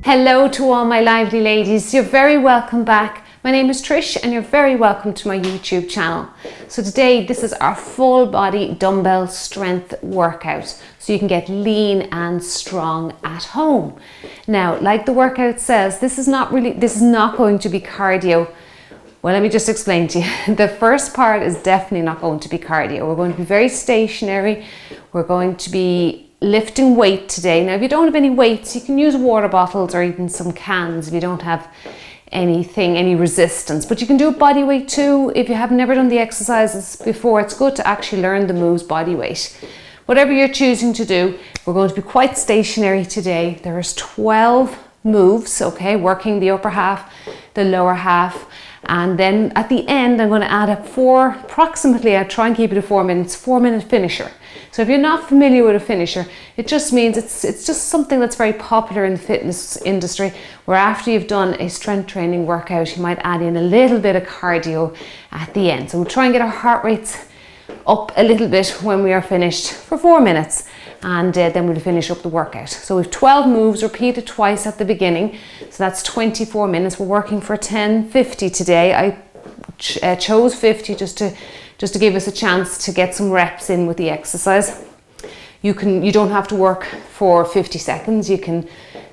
Hello to all my lively ladies, you're very welcome back. My name is Trish and you're very welcome to my YouTube channel. So today this is our full body dumbbell strength workout, so you can get lean and strong at home. Now, like the workout says, this is not going to be cardio. Well, let me just explain to you. The first part is definitely not going to be cardio. We're going to be very stationary. We're going to be lifting weight today. Now, if you don't have any weights, you can use water bottles or even some cans if you don't have any resistance. But you can do a body weight too. If you have never done the exercises before, it's good to actually learn the moves body weight. Whatever you're choosing to do, we're going to be quite stationary today. There's 12 moves, okay, working the upper half, the lower half. And then at the end, I'm going to add up approximately, I try and keep it to 4 minutes, 4-minute finisher. So if you're not familiar with a finisher, it just means it's just something that's very popular in the fitness industry, where after you've done a strength training workout, you might add in a little bit of cardio at the end. So we'll try and get our heart rates up a little bit when we are finished for 4 minutes, and then we'll finish up the workout. So we've 12 moves repeated twice at the beginning, so that's 24 minutes. We're working for 10:50 today. I chose 50 just to give us a chance to get some reps in with the exercise. You don't have to work for 50 seconds. You can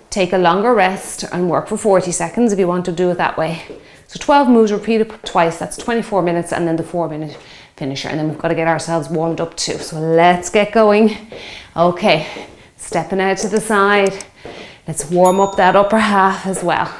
take a longer rest and work for 40 seconds if you want to do it that way. So 12 moves repeated twice, that's 24 minutes, and then the 4-minute finisher, and then we've got to get ourselves warmed up too. So let's get going. Okay, stepping out to the side. Let's warm up that upper half as well.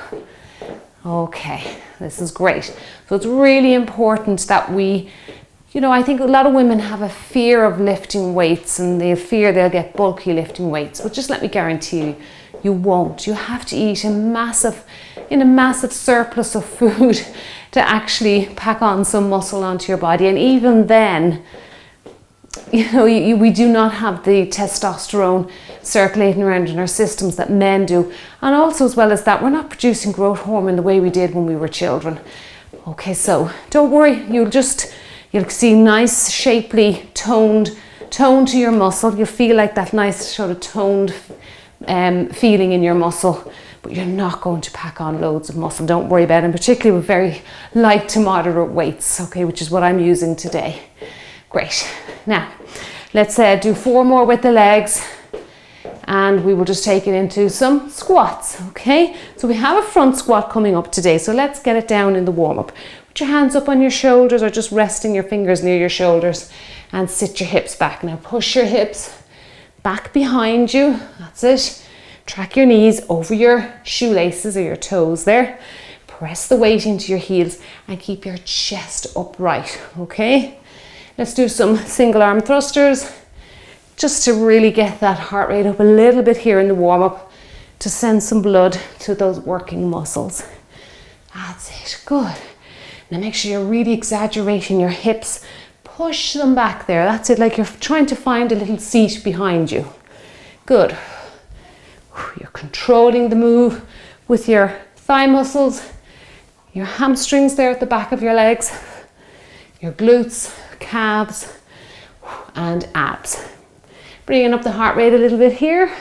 Okay, this is great. So it's really important that I think a lot of women have a fear of lifting weights, and they fear they'll get bulky lifting weights, but just let me guarantee you, you won't. You have to eat a massive surplus of food to actually pack on some muscle onto your body. And even then, we do not have the testosterone circulating around in our systems that men do. And also, as well as that, we're not producing growth hormone the way we did when we were children. Okay, so don't worry, you'll see nice, shapely, toned to your muscle. You'll feel like that nice sort of toned feeling in your muscle, but you're not going to pack on loads of muscle. Don't worry about it, and particularly with very light to moderate weights, okay, which is what I'm using today. Great. Now, let's do 4 more with the legs, and we will just take it into some squats, okay? So we have a front squat coming up today, so let's get it down in the warm-up. Put your hands up on your shoulders, or just resting your fingers near your shoulders, and sit your hips back. Now push your hips back behind you, that's it. Track your knees over your shoelaces or your toes there. Press the weight into your heels and keep your chest upright, okay? Let's do some single arm thrusters, just to really get that heart rate up a little bit here in the warm up, to send some blood to those working muscles. That's it, good. Now make sure you're really exaggerating your hips. Push them back there, that's it, like you're trying to find a little seat behind you. Good. You're controlling the move with your thigh muscles, your hamstrings there at the back of your legs, your glutes, calves, and abs. Bringing up the heart rate a little bit here.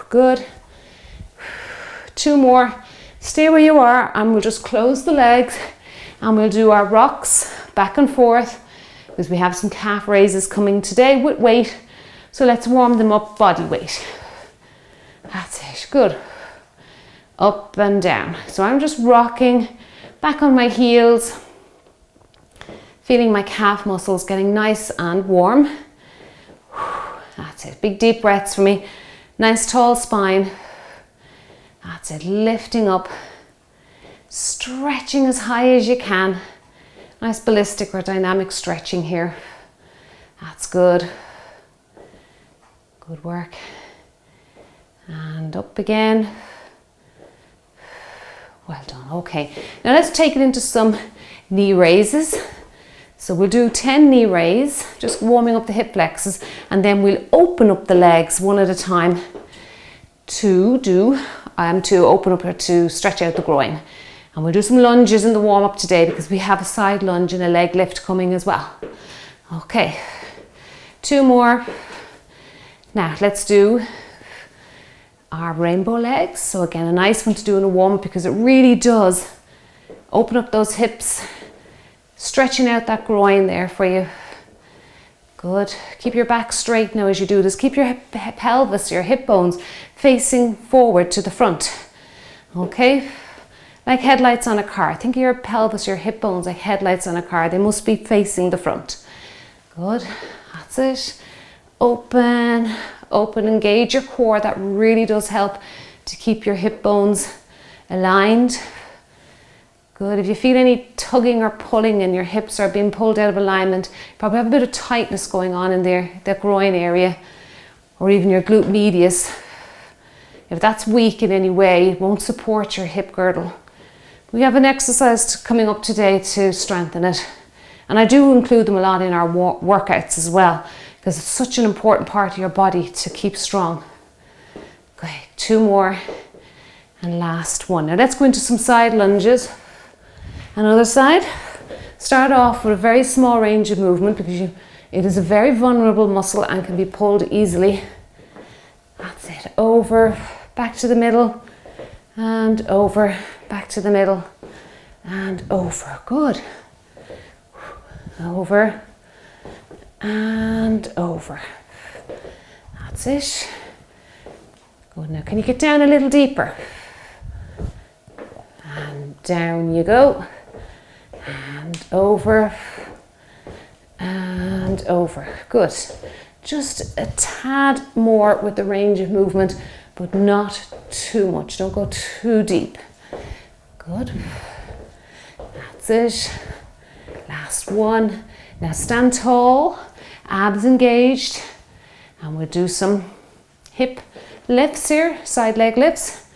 Good. 2 more. Stay where you are, and we'll just close the legs, and we'll do our rocks back and forth, because we have some calf raises coming today with weight. So let's warm them up body weight. That's it, good. Up and down. So I'm just rocking back on my heels, feeling my calf muscles getting nice and warm. That's it, big deep breaths for me. Nice tall spine. That's it, lifting up, stretching as high as you can. Nice ballistic or dynamic stretching here. That's good. Good work. And up again. Well done, okay. Now let's take it into some knee raises. So we'll do 10 knee raise, just warming up the hip flexors, and then we'll open up the legs one at a time to stretch out the groin. And we'll do some lunges in the warm up today, because we have a side lunge and a leg lift coming as well. Okay, 2 more. Now let's do our rainbow legs. So again, a nice one to do in a warm-up because it really does open up those hips, stretching out that groin there for you. Good. Keep your back straight now as you do this. Keep your pelvis, your hip bones facing forward to the front. Okay? Like headlights on a car. Think of your pelvis, your hip bones like headlights on a car. They must be facing the front. Good. That's it. Open, open, engage your core. That really does help to keep your hip bones aligned. Good. If you feel any tugging or pulling and your hips are being pulled out of alignment, you probably have a bit of tightness going on in there, the groin area, or even your glute medius. If that's weak in any way, it won't support your hip girdle. We have an exercise coming up today to strengthen it. And I do include them a lot in our workouts as well, because it's such an important part of your body to keep strong. Okay, 2 more and last one. Now let's go into some side lunges. Another side. Start off with a very small range of movement because it is a very vulnerable muscle and can be pulled easily. That's it. Over, back to the middle, and over, back to the middle, and over. Good. Over, and over. That's it. Good. Now can you get down a little deeper? And down you go. And over, and over. Good. Just a tad more with the range of movement, but not too much. Don't go too deep. Good. That's it. Last one. Now stand tall, abs engaged, and we'll do some hip lifts here, side leg lifts,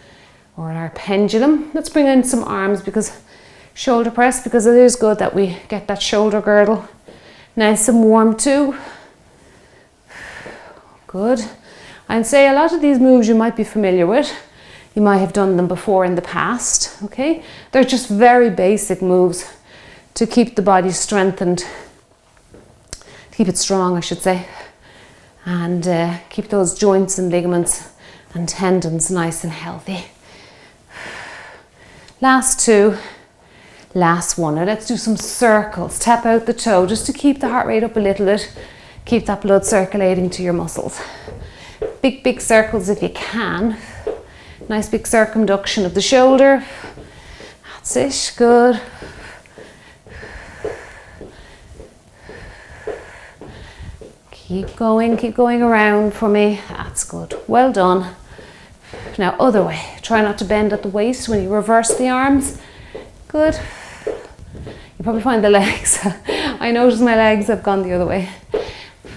or our pendulum. Let's bring in some arms because shoulder press, because it is good that we get that shoulder girdle nice and warm too. Good. I'd say a lot of these moves you might be familiar with. You might have done them before in the past, okay? They're just very basic moves to keep the body strengthened, to keep it strong, I should say, and keep those joints and ligaments and tendons nice and healthy. Last 2. Last one. Now let's do some circles. Tap out the toe just to keep the heart rate up a little bit. Keep that blood circulating to your muscles. Big circles if you can. Nice big circumduction of the shoulder. That's it. Good. Keep going around for me. That's good. Well done. Now other way. Try not to bend at the waist when you reverse the arms. Good. You probably find the legs. I notice my legs have gone the other way.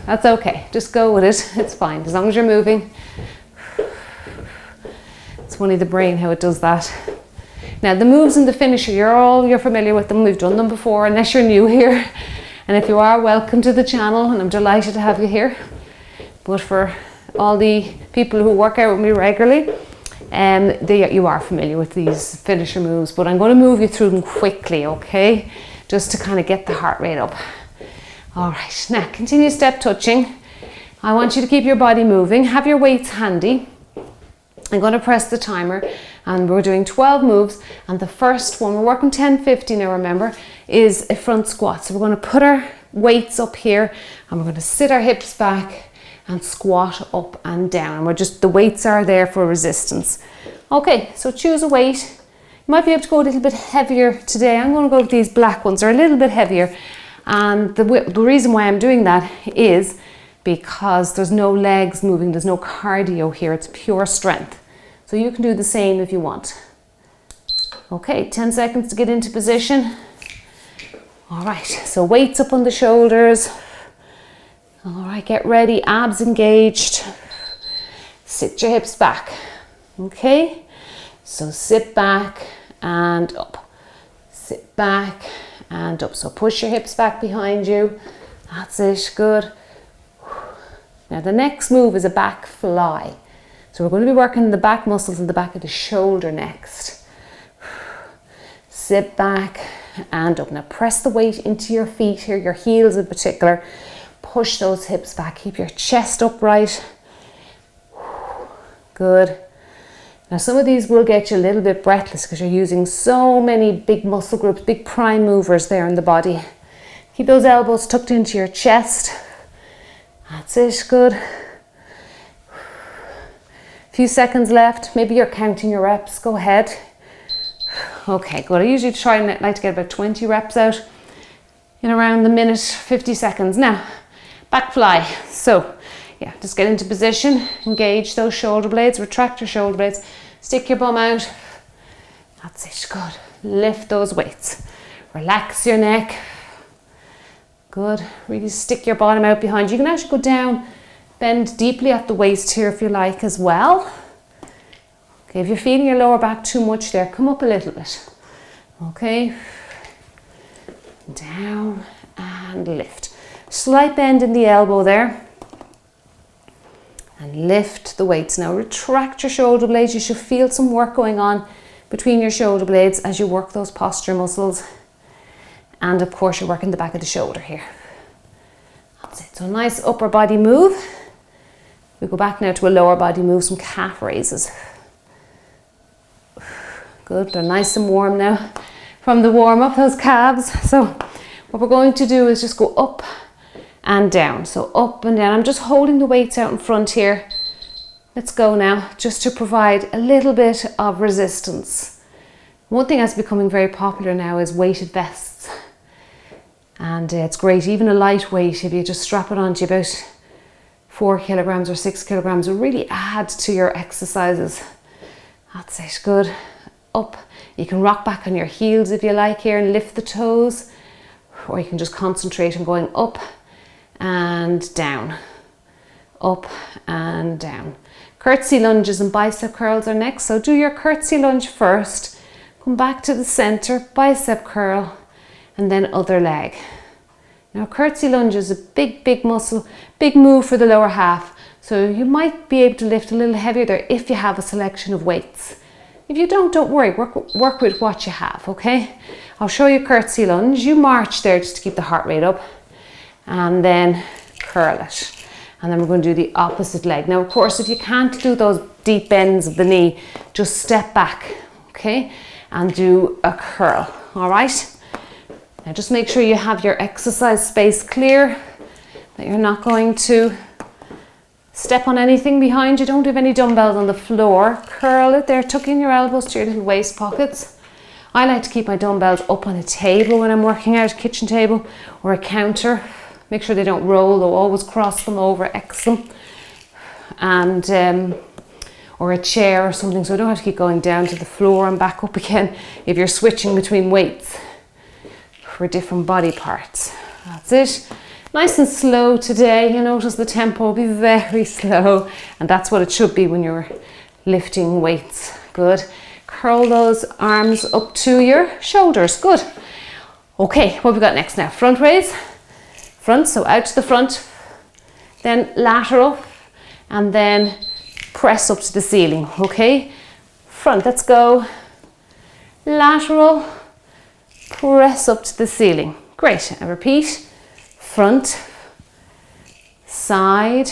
That's okay. Just go with it. It's fine. As long as you're moving. It's funny the brain how it does that. Now the moves in the finisher, you're familiar with them. We've done them before unless you're new here. And if you are, welcome to the channel and I'm delighted to have you here. But for all the people who work out with me regularly, you are familiar with these finisher moves, but I'm going to move you through them quickly, okay? Just to kind of get the heart rate up. All right, now continue step touching. I want you to keep your body moving. Have your weights handy. I'm going to press the timer and we're doing 12 moves. And the first one, we're working 10-50 now, remember, is a front squat. So we're going to put our weights up here and we're going to sit our hips back and squat up and down. And the weights are there for resistance. Okay, so choose a weight. You might be able to go a little bit heavier today. I'm going to go with these black ones. They're a little bit heavier. And the reason why I'm doing that is because there's no legs moving. There's no cardio here. It's pure strength. So you can do the same if you want. Okay, 10 seconds to get into position. All right, so weights up on the shoulders. All right, get ready, abs engaged. Sit your hips back, okay? So sit back and up. Sit back and up. So push your hips back behind you. That's it, good. Now the next move is a back fly. So we're going to be working the back muscles in the back of the shoulder next. Sit back and up. Now press the weight into your feet here, your heels in particular. Push those hips back. Keep your chest upright. Good. Now some of these will get you a little bit breathless because you're using so many big muscle groups, big prime movers there in the body. Keep those elbows tucked into your chest. That's it, good. Few seconds left. Maybe you're counting your reps. Go ahead. Okay, good. I usually try and like to get about 20 reps out in around the minute, 50 seconds. Now, back fly. So, yeah, just get into position, engage those shoulder blades, retract your shoulder blades, stick your bum out. That's it, good. Lift those weights. Relax your neck. Good. Really stick your bottom out behind you. You can actually go down, bend deeply at the waist here if you like as well. Okay, if you're feeling your lower back too much there, come up a little bit. Okay. Down and lift. Slight bend in the elbow there. And lift the weights. Now retract your shoulder blades. You should feel some work going on between your shoulder blades as you work those posture muscles. And of course you're working the back of the shoulder here. That's it. So nice upper body move. We go back now to a lower body move, some calf raises. Good, they're nice and warm now from the warm up, those calves. So what we're going to do is just go up and down. So up and down. I'm just holding the weights out in front here. Let's go now, just to provide a little bit of resistance. One thing that's becoming very popular now is weighted vests. And it's great, even a lightweight, if you just strap it onto about 4 kilograms or 6 kilograms, will really add to your exercises. That's it, good. Up. You can rock back on your heels if you like here and lift the toes, or you can just concentrate on going up and down, up and down. Curtsy lunges and bicep curls are next. So do your curtsy lunge first, come back to the center, bicep curl, and then other leg. Now curtsy lunge is a big muscle, big move for the lower half. So you might be able to lift a little heavier there if you have a selection of weights. If you don't worry, work with what you have, okay? I'll show you curtsy lunge. You march there just to keep the heart rate up, and then curl it. And then we're going to do the opposite leg. Now, of course, if you can't do those deep bends of the knee, just step back, okay? And do a curl, all right? Now just make sure you have your exercise space clear, that you're not going to step on anything behind you. Don't have any dumbbells on the floor. Curl it there, tuck in your elbows to your little waist pockets. I like to keep my dumbbells up on a table when I'm working out, a kitchen table or a counter. Make sure they don't roll, though. Always cross them over, X them. And, or a chair or something, so I don't have to keep going down to the floor and back up again if you're switching between weights for different body parts. That's it. Nice and slow today. You notice the tempo will be very slow, and that's what it should be when you're lifting weights. Good. Curl those arms up to your shoulders. Good. Okay, what have we got next now? Front raise. Front, so out to the front, then lateral, and then press up to the ceiling. Okay, front, let's go. Lateral, press up to the ceiling. Great, and repeat. Front, side,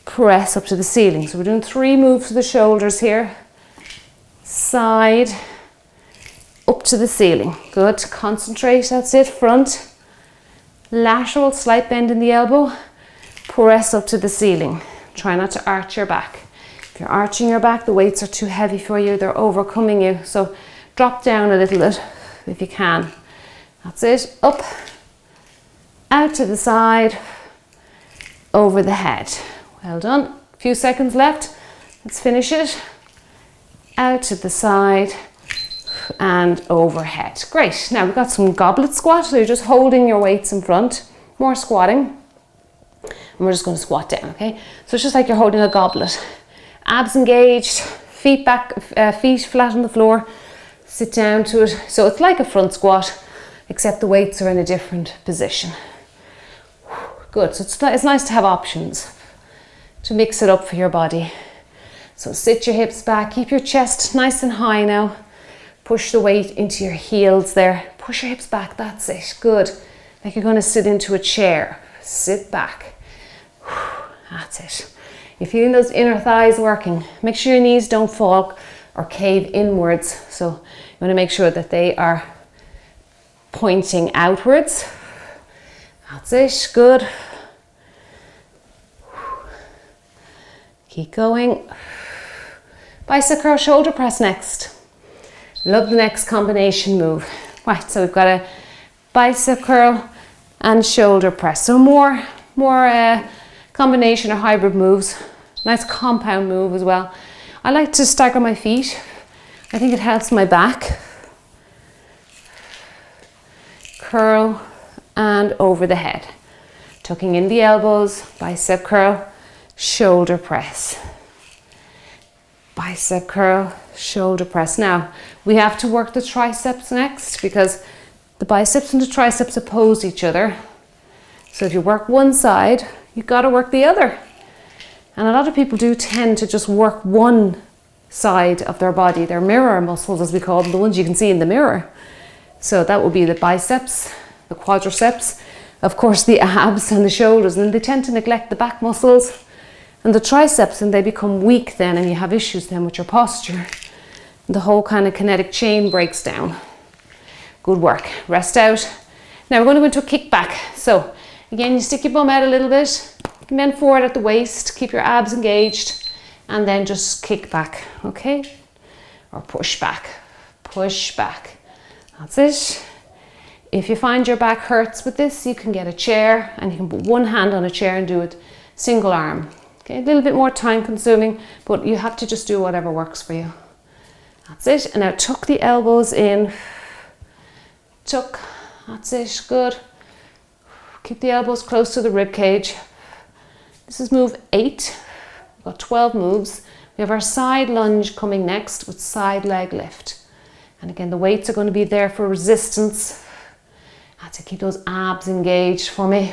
press up to the ceiling. So we're doing 3 moves to the shoulders here. Side, up to the ceiling. Good, concentrate, that's it. Front, lateral, slight bend in the elbow, press up to the ceiling. Try not to arch your back. If you're arching your back, the weights are too heavy for you, they're overcoming you. So drop down a little bit if you can. That's it, up, out to the side, over the head. Well done. A few seconds left. Let's finish it. Out to the side and overhead. Great. Now we've got some goblet squat. So you're just holding your weights in front. More squatting. And we're just going to squat down, okay? So it's just like you're holding a goblet. Abs engaged, feet back, feet flat on the floor. Sit down to it. So it's like a front squat, except the weights are in a different position. Good, so it's nice to have options to mix it up for your body. So sit your hips back, keep your chest nice and high now. Push the weight into your heels there. Push your hips back, that's it, good. Like you're going to sit into a chair. Sit back. That's it. You're feeling those inner thighs working. Make sure your knees don't fall or cave inwards. So you want to make sure that they are pointing outwards. That's it, good. Keep going. Bicep curl shoulder press next. Love the next combination move. Right, so we've got a bicep curl and shoulder press. So more combination or hybrid moves. Nice compound move as well. I like to stagger my feet. I think it helps my back. Curl and over the head. Tucking in the elbows, bicep curl, shoulder press. Bicep curl, shoulder press. Now, we have to work the triceps next because the biceps and the triceps oppose each other. So if you work one side, you've got to work the other. And a lot of people do tend to just work one side of their body, their mirror muscles as we call them, the ones you can see in the mirror. So that would be the biceps, the quadriceps, of course the abs and the shoulders, and they tend to neglect the back muscles and the triceps, and they become weak then, and you have issues then with your posture. The whole kind of kinetic chain breaks down. Good work. Rest out. Now we're going to go into a kickback. So again, you stick your bum out a little bit, bend forward at the waist, keep your abs engaged, and then just kick back, okay? Or push back, push back. That's it. If you find your back hurts with this, you can get a chair and you can put one hand on a chair and do it single arm. Okay, a little bit more time consuming, but you have to just do whatever works for you. That's it. And now tuck the elbows in. Tuck. That's it. Good. Keep the elbows close to the rib cage. This is move 8. We've got 12 moves. We have our side lunge coming next with side leg lift. And again, the weights are going to be there for resistance. That's it. Keep those abs engaged for me.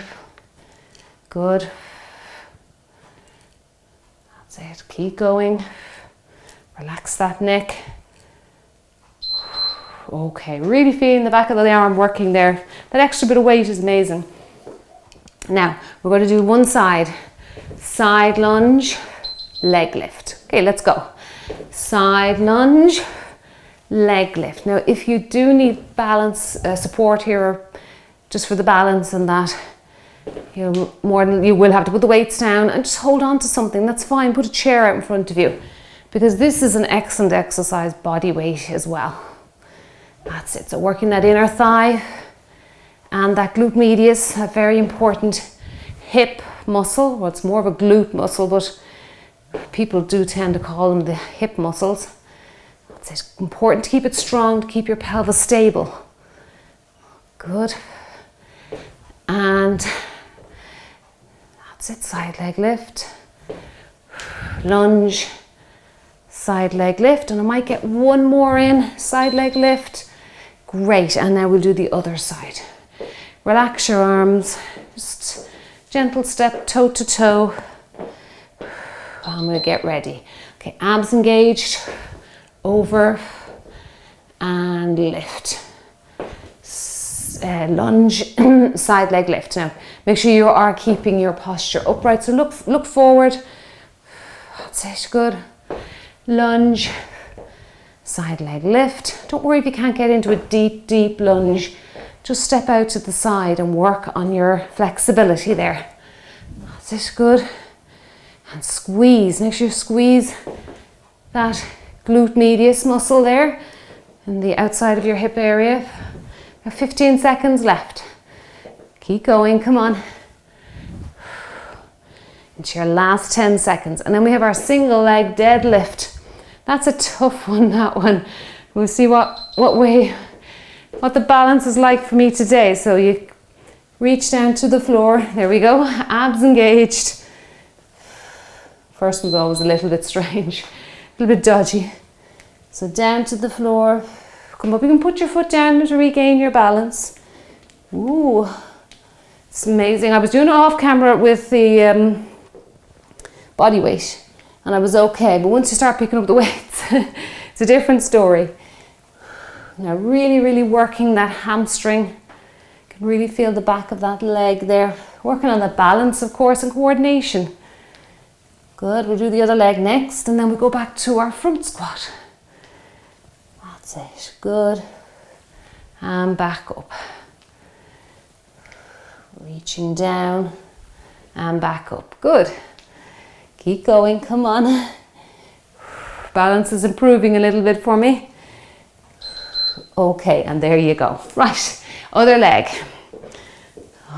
Good. That's it. Keep going. Relax that neck. Okay, really feeling the back of the arm working there. That extra bit of weight is amazing. Now, we're going to do one side. Side lunge, leg lift. Okay, let's go. Side lunge, leg lift. Now, if you do need balance support here, or just for the balance and that, you will have to put the weights down and just hold on to something. That's fine. Put a chair out in front of you, because this is an excellent exercise, body weight as well. That's it. So working that inner thigh and that glute medius, a very important hip muscle. Well, it's more of a glute muscle, but people do tend to call them the hip muscles. It's important to keep it strong, to keep your pelvis stable. Good. And that's it, side leg lift. Lunge, side leg lift, and I might get one more in, side leg lift. Great, and now we'll do the other side. Relax your arms, just gentle step toe to toe. I'm going to get ready. Okay, abs engaged, over and lift. Lunge, side leg lift. Now, make sure you are keeping your posture upright. So look forward. That's it, good. Lunge, side leg lift. Don't worry if you can't get into a deep, deep lunge. Just step out to the side and work on your flexibility there. That's it, good. And squeeze, make sure you squeeze that glute medius muscle there in the outside of your hip area. You have 15 seconds left. Keep going, come on. Into your last 10 seconds. And then we have our single leg deadlift. That's a tough one, that one. We'll see what the balance is like for me today. So you reach down to the floor. There we go, abs engaged. First one's always a little bit strange, a little bit dodgy. So down to the floor, come up. You can put your foot down to regain your balance. Ooh, it's amazing. I was doing it off camera with the body weight and I was okay, but once you start picking up the weights, it's a different story. Now really, really working that hamstring. You can really feel the back of that leg there. Working on the balance, of course, and coordination. Good, we'll do the other leg next and then we go back to our front squat. That's it, good. And back up. Reaching down and back up, good. Keep going, come on. Balance is improving a little bit for me. Okay, and there you go. Right, other leg.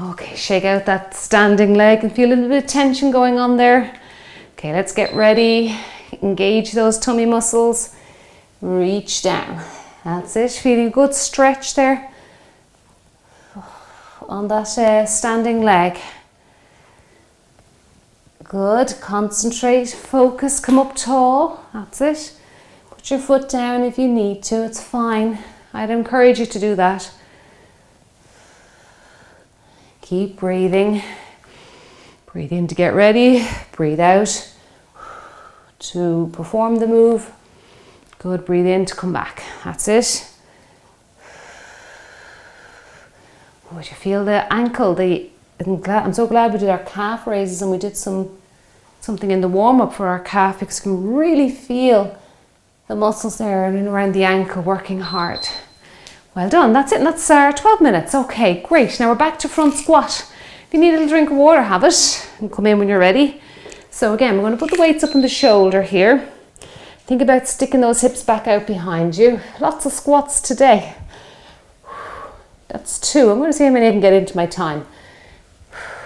Okay, shake out that standing leg and feel a little bit of tension going on there. Okay, let's get ready. Engage those tummy muscles. Reach down. That's it, feeling a good stretch there on that standing leg. Good, concentrate, focus, come up tall. That's it. Put your foot down if you need to, it's fine. I'd encourage you to do that. Keep breathing. Breathe in to get ready, breathe out to perform the move. Good, breathe in to come back. That's it. Would you feel the ankle? I'm so glad we did our calf raises and we did something in the warm-up for our calf because you can really feel the muscles there and around the ankle working hard. Well done, that's it, and that's our 12 minutes. Okay, great. Now we're back to front squat. If you need a little drink of water, have it, and come in when you're ready. So again, we're going to put the weights up on the shoulder here. Think about sticking those hips back out behind you. Lots of squats today. That's 2. I'm going to see how many I can get into my time.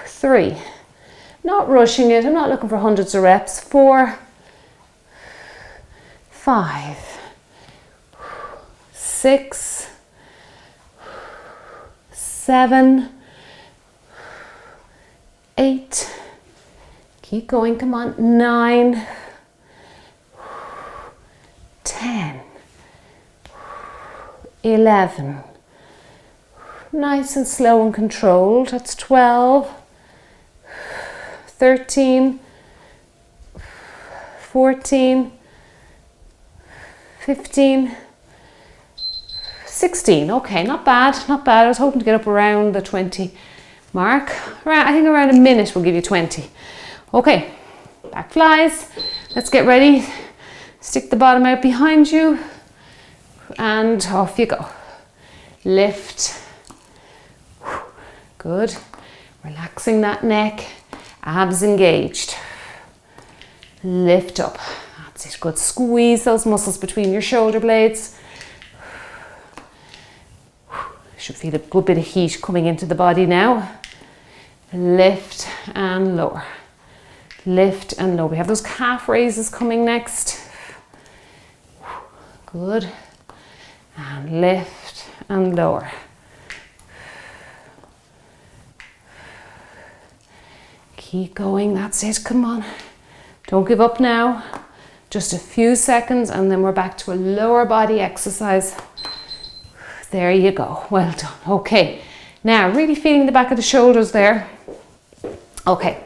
3. Not rushing it. I'm not looking for hundreds of reps. 4. 5. 6. 7. 8. Keep going, come on. 9. 10. 11. Nice and slow and controlled. That's 12. 13. 14. 15. 16. Okay, not bad, not bad. I was hoping to get up around the 20 mark. Right, I think around a minute will give you 20. Okay, back flies. Let's get ready. Stick the bottom out behind you and off you go. Lift. Good. Relaxing that neck. Abs engaged. Lift up. That's it. Good. Squeeze those muscles between your shoulder blades. Should feel a good bit of heat coming into the body now. Lift and lower. Lift and lower. We have those calf raises coming next. Good. And lift and lower. Keep going. That's it. Come on. Don't give up now. Just a few seconds and then we're back to a lower body exercise. There you go. Well done. Okay. Now, really feeling the back of the shoulders there. Okay.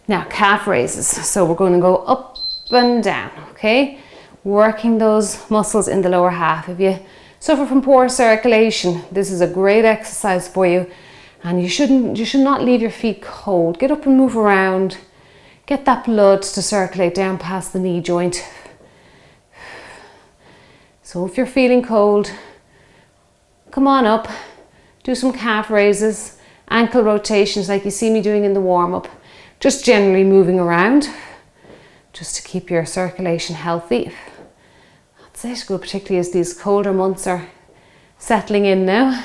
Now, calf raises. So we're going to go up and down. Okay. Working those muscles in the lower half. If you suffer from poor circulation, this is a great exercise for you. And you should not leave your feet cold. Get up and move around. Get that blood to circulate down past the knee joint. So if you're feeling cold, come on up, do some calf raises, ankle rotations like you see me doing in the warm-up. Just generally moving around, just to keep your circulation healthy. That's it, good, particularly as these colder months are settling in now.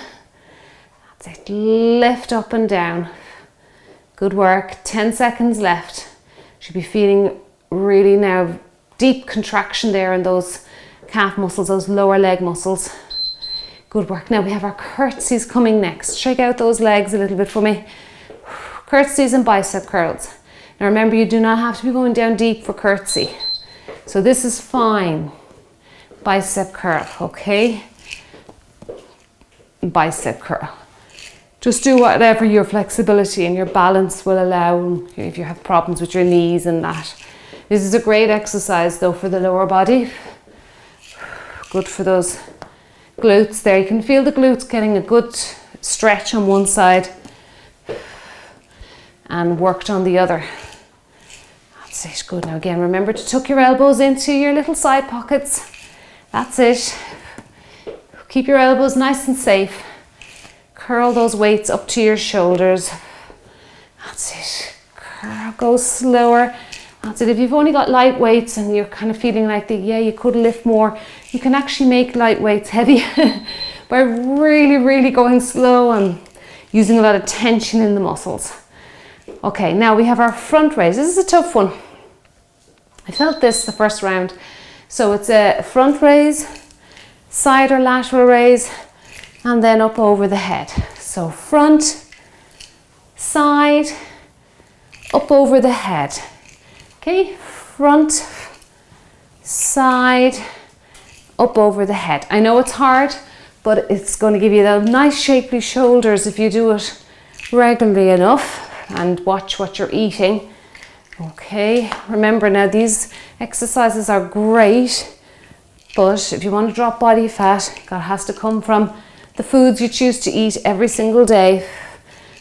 That's it, lift up and down. Good work, 10 seconds left. Should be feeling really now deep contraction there in those calf muscles, those lower leg muscles. Good work. Now we have our curtsies coming next. Shake out those legs a little bit for me. Curtsies and bicep curls. Now remember, you do not have to be going down deep for curtsy. So this is fine. Bicep curl, okay? Bicep curl. Just do whatever your flexibility and your balance will allow if you have problems with your knees and that. This is a great exercise though for the lower body. Good for those glutes there. You can feel the glutes getting a good stretch on one side and worked on the other. That's it, good. Now again, remember to tuck your elbows into your little side pockets. That's it. Keep your elbows nice and safe. Curl those weights up to your shoulders. That's it. Curl, go slower. That's it. If you've only got light weights and you're kind of feeling like you could lift more, you can actually make light weights heavy by really going slow and using a lot of tension in the muscles. Okay, now we have our front raise. This is a tough one. I felt this the first round. So it's a front raise, side or lateral raise, and then up over the head. So front, side, up over the head. Okay, front, side, up over the head. I know it's hard, but it's going to give you those nice shapely shoulders if you do it regularly enough and watch what you're eating. Okay, remember now these exercises are great, but if you want to drop body fat, that has to come from the foods you choose to eat every single day.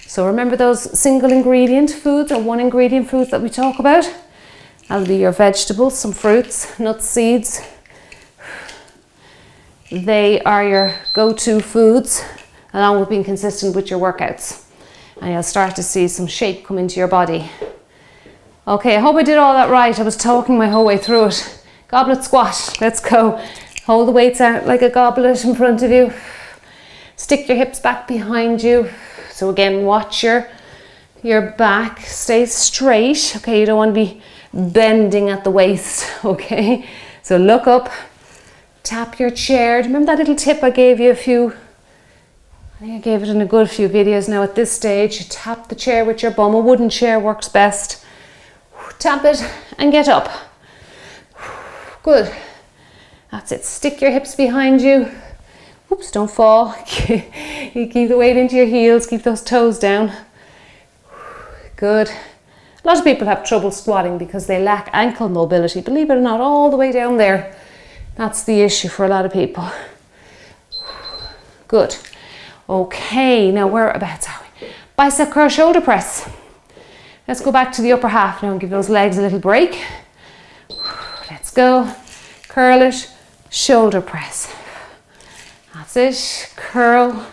So remember those single ingredient foods or one ingredient foods that we talk about? That'll be your vegetables, some fruits, nuts, seeds. They are your go-to foods, along with being consistent with your workouts. And you'll start to see some shape come into your body. Okay, I hope I did all that right. I was talking my whole way through it. Goblet squat, let's go. Hold the weights out like a goblet in front of you. Stick your hips back behind you. So again, watch your back, stay straight. Okay, you don't want to be bending at the waist, okay? So look up, tap your chair. Remember that little tip I gave you I think I gave it in a good few videos now. At this stage, you tap the chair with your bum. A wooden chair works best. Tap it and get up. Good. That's it. Stick your hips behind you. Oops, don't fall. You keep the weight into your heels. Keep those toes down. Good. A lot of people have trouble squatting because they lack ankle mobility. Believe it or not, all the way down there. That's the issue for a lot of people. Good. Okay, now whereabouts are we? Bicep curl shoulder press. Let's go back to the upper half now and give those legs a little break. Let's go. Curl it, shoulder press. That's it. Curl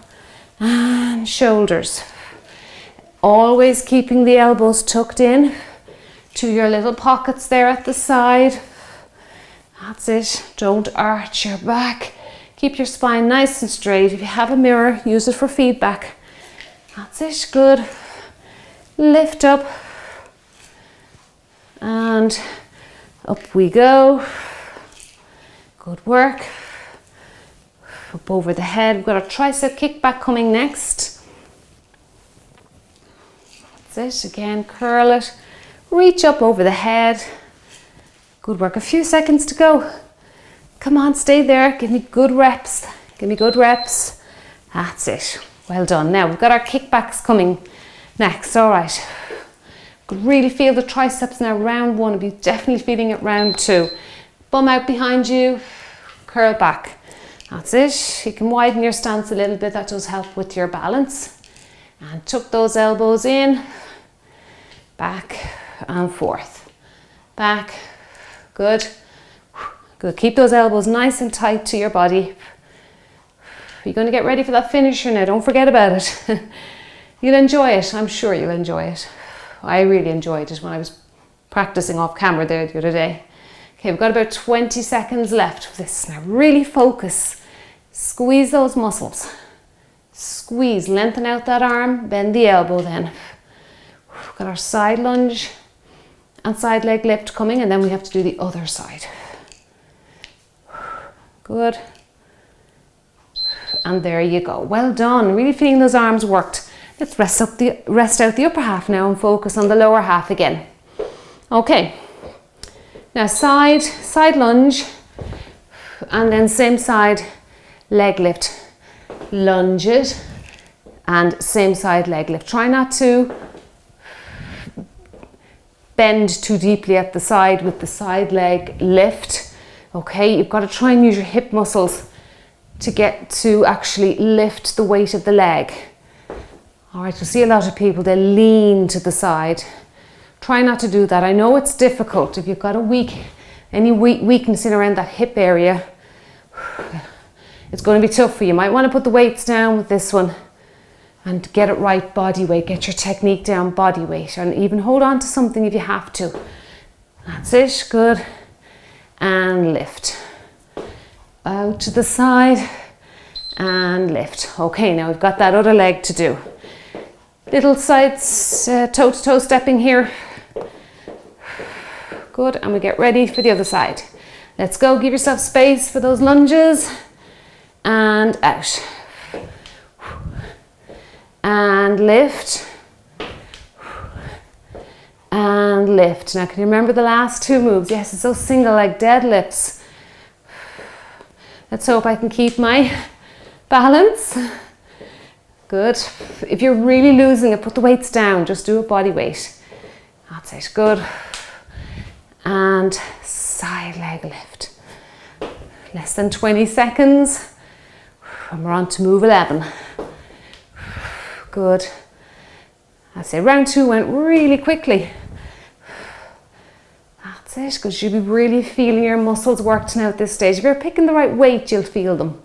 and shoulders. Always keeping the elbows tucked in to your little pockets there at the side. That's it. Don't arch your back. Keep your spine nice and straight. If you have a mirror, use it for feedback. That's it. Good. Lift up. And up we go. Good work. Up over the head. We've got a tricep kickback coming next. That's it. Again, curl it. Reach up over the head. Good work. A few seconds to go. Come on, stay there. Give me good reps. Give me good reps. That's it. Well done. Now we've got our kickbacks coming next. All right. Could really feel the triceps now. Round one. I'll be definitely feeling it round two. Bum out behind you. Curl back. That's it. You can widen your stance a little bit. That does help with your balance. And tuck those elbows in. Back and forth. Back. Good. Good. Keep those elbows nice and tight to your body. You're going to get ready for that finisher now. Don't forget about it. You'll enjoy it. I'm sure you'll enjoy it. I really enjoyed it when I was practicing off camera there the other day. Okay, we've got about 20 seconds left of this. Now really focus. Squeeze those muscles. Squeeze. Lengthen out that arm. Bend the elbow then. We've got our side lunge and side leg lift coming, and then we have to do the other side. Good. And there you go. Well done. Really feeling those arms worked. Let's rest out the upper half now and focus on the lower half again. Okay. Now side lunge, and then same side leg lift. Lunge it and same side leg lift. Try not to bend too deeply at the side with the side leg lift. Okay, you've got to try and use your hip muscles to get to actually lift the weight of the leg. All right, you'll see a lot of people, they lean to the side Try not to do that. I know it's difficult if you've got any weakness in around that hip area. It's going to be tough for you. You might want to put the weights down with this one and get it right body weight. Get your technique down body weight, and even hold on to something if you have to. That's it, good. And lift. Out to the side and lift. Okay, now we've got that other leg to do. Little sides, toe to toe stepping here. Good, and we get ready for the other side. Let's go, give yourself space for those lunges. And out. And lift. And lift. Now, can you remember the last two moves? Yes, it's those single leg deadlifts. Let's hope I can keep my balance. Good. If you're really losing it, put the weights down. Just do a body weight. That's it. Good. And side leg lift. Less than 20 seconds. And we're on to move 11. Good. I say round 2 went really quickly. That's it, because you'll be really feeling your muscles worked now at this stage. If you're picking the right weight, you'll feel them.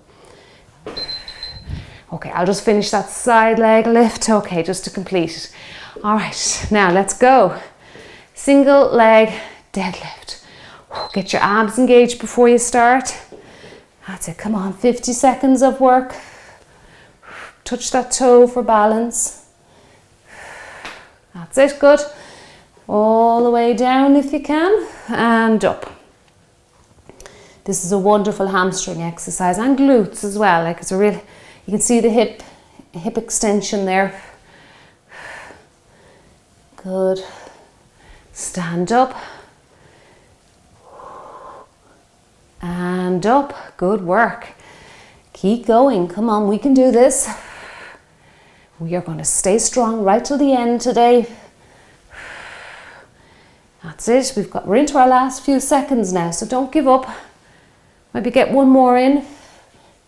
Okay, I'll just finish that side leg lift. Okay, just to complete it. All right, now let's go. Single leg deadlift. Get your abs engaged before you start. That's it, come on, 50 seconds of work. Touch that toe for balance. That's it, good. All the way down if you can, and up. This is a wonderful hamstring exercise, and glutes as well. Like, it's a real, you can see the hip extension there. Good. Stand up. And up. Good work. Keep going. Come on, we can do this. We are going to stay strong right till the end today. That's it. We're into our last few seconds now, so don't give up. Maybe get one more in.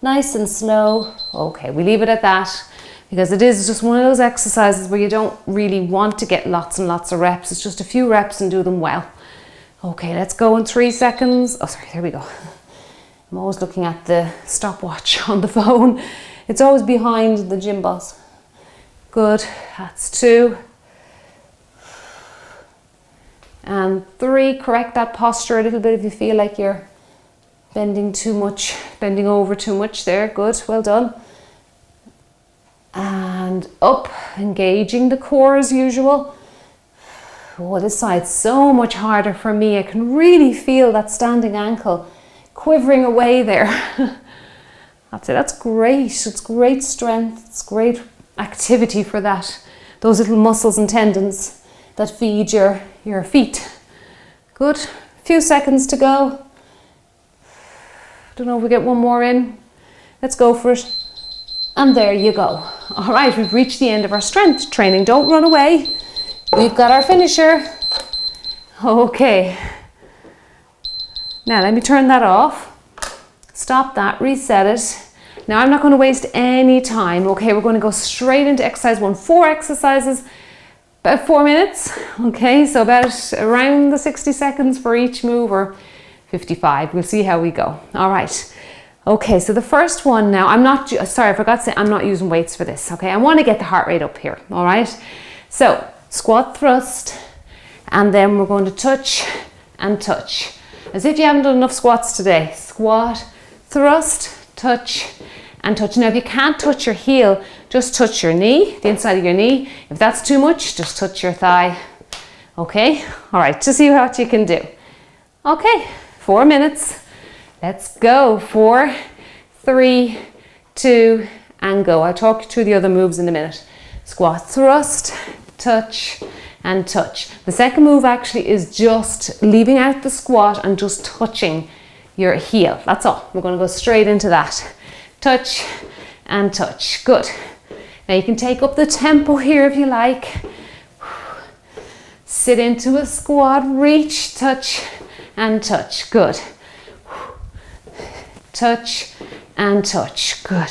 Nice and slow. Okay, we leave it at that, because it is just one of those exercises where you don't really want to get lots and lots of reps. It's just a few reps and do them well. Okay, let's go in 3 seconds. Oh, sorry, there we go. I'm always looking at the stopwatch on the phone. It's always behind the gym boss. Good, that's 2. And 3, correct that posture a little bit if you feel like you're bending too much, bending over too much there. Good, well done. And up, engaging the core as usual. Oh, this side's so much harder for me. I can really feel that standing ankle quivering away there. That's it, that's great. It's great strength, it's great activity for that. Those little muscles and tendons that feed your feet. Good, a few seconds to go. Don't know if we get one more in. Let's go for it. And there you go. All right, we've reached the end of our strength training. Don't run away. We've got our finisher. Okay. Now let me turn that off. Stop that, reset it. Now I'm not going to waste any time. Okay, we're going to go straight into exercise 1. 4 exercises, about 4 minutes. Okay, so about around the 60 seconds for each move, or 55. We'll see how we go. All right. Okay, so the first one now, sorry, I forgot to say, I'm not using weights for this. Okay, I want to get the heart rate up here. All right. So squat thrust, and then we're going to touch and touch. As if you haven't done enough squats today. Squat, thrust, touch, and touch. Now if you can't touch your heel, just touch your knee, the inside of your knee. If that's too much, just touch your thigh. Okay, all right, to see what you can do. Okay, 4 minutes. Let's go. 4, 3, 2, and go. I'll talk you through the other moves in a minute. Squat, thrust, touch, and touch. The second move actually is just leaving out the squat and just touching your heel. That's all. We're going to go straight into that. Touch and touch. Good. Now you can take up the tempo here if you like. Sit into a squat, reach, touch, and touch. Good. Touch and touch. Good.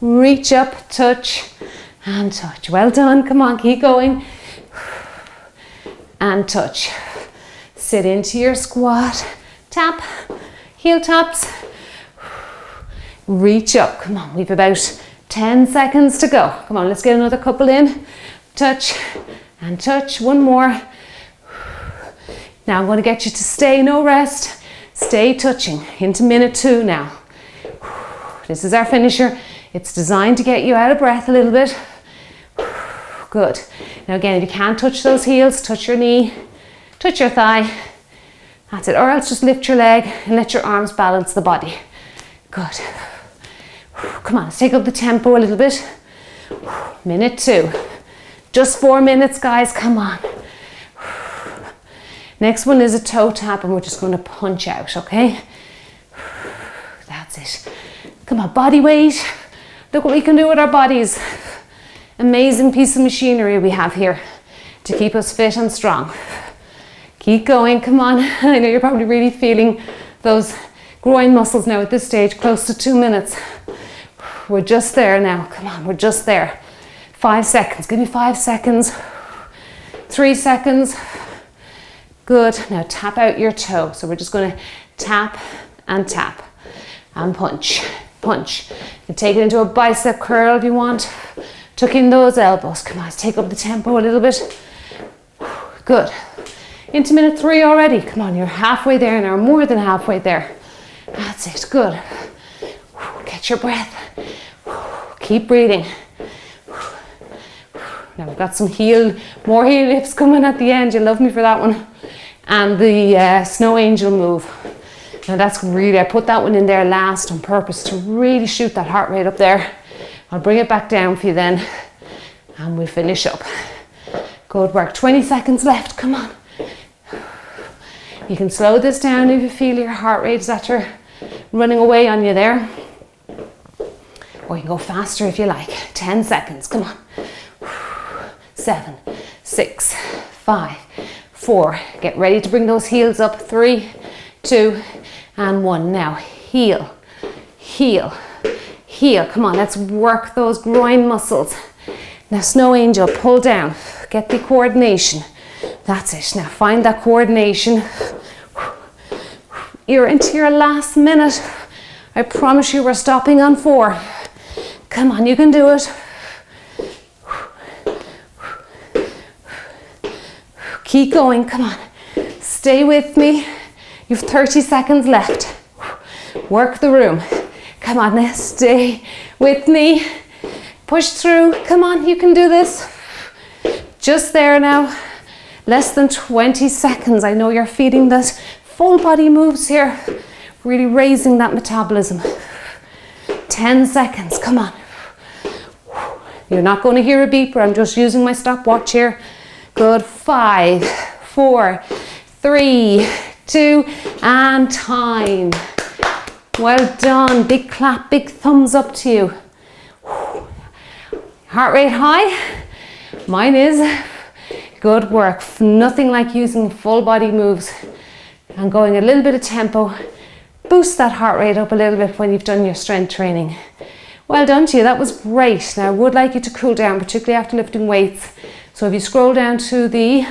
Reach up, touch, and touch. Well done. Come on, keep going. and touch. Sit into your squat, tap, heel taps, reach up. Come on, we've about 10 seconds to go. Come on, let's get another couple in. Touch and touch, one more. Now I'm going to get you to stay, no rest. Stay touching into minute 2 now. This is our finisher. It's designed to get you out of breath a little bit. Good. Now again, if you can't touch those heels, touch your knee, touch your thigh. That's it. Or else just lift your leg and let your arms balance the body. Good. Come on, let's take up the tempo a little bit. Minute 2. Just 4 minutes, guys. Come on. Next one is a toe tap, and we're just going to punch out, okay? That's it. Come on, body weight. Look what we can do with our bodies. Amazing piece of machinery we have here to keep us fit and strong. Keep going, come on. I know you're probably really feeling those groin muscles now at this stage, close to 2 minutes. We're just there now, come on, we're just there. 5 seconds, give me 5 seconds. 3 seconds. Good, now tap out your toe. So we're just going to tap and punch, punch. You can take it into a bicep curl if you want. Tuck in those elbows. Come on, let's take up the tempo a little bit. Good. Into minute 3 already. Come on, you're halfway there now, more than halfway there. That's it, good. Get your breath. Keep breathing. Now we've got some more heel lifts coming at the end. You'll love me for that one. And the snow angel move. Now that's really, I put that one in there last on purpose to really shoot that heart rate up there. I'll bring it back down for you then, and we'll finish up. Good work, 20 seconds left, come on. You can slow this down if you feel your heart rate is after running away on you there. Or you can go faster if you like. 10 seconds, come on. 7, 6, 5, 4. Get ready to bring those heels up. 3, 2, and 1. Now, heel, heel, heel. Come on, let's work those groin muscles. Now, snow angel, pull down. Get the coordination. That's it. Now, find that coordination. You're into your last minute. I promise you we're stopping on 4. Come on, you can do it. Keep going, come on. Stay with me. You've 30 seconds left. Work the room. Come on, now stay with me. Push through. Come on, you can do this. Just there now. Less than 20 seconds. I know you're feeling that full body moves here. Really raising that metabolism. 10 seconds, come on. You're not going to hear a beeper. I'm just using my stopwatch here. Good, 5, 4, 3, 2, and time. Well done. Big clap, big thumbs up to you. Heart rate high? Mine is. Good work. Nothing like using full body moves and going a little bit of tempo. Boost that heart rate up a little bit when you've done your strength training. Well done to you. That was great. Now I would like you to cool down, particularly after lifting weights. So if you scroll down to the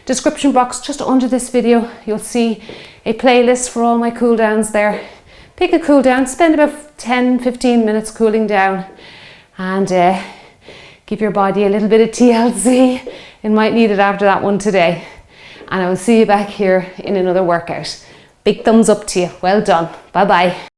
description box just under this video, you'll see a playlist for all my cool downs there. Pick a cool down, spend about 10-15 minutes cooling down, and give your body a little bit of TLC. It might need it after that one today. And I will see you back here in another workout. Big thumbs up to you. Well done. Bye bye.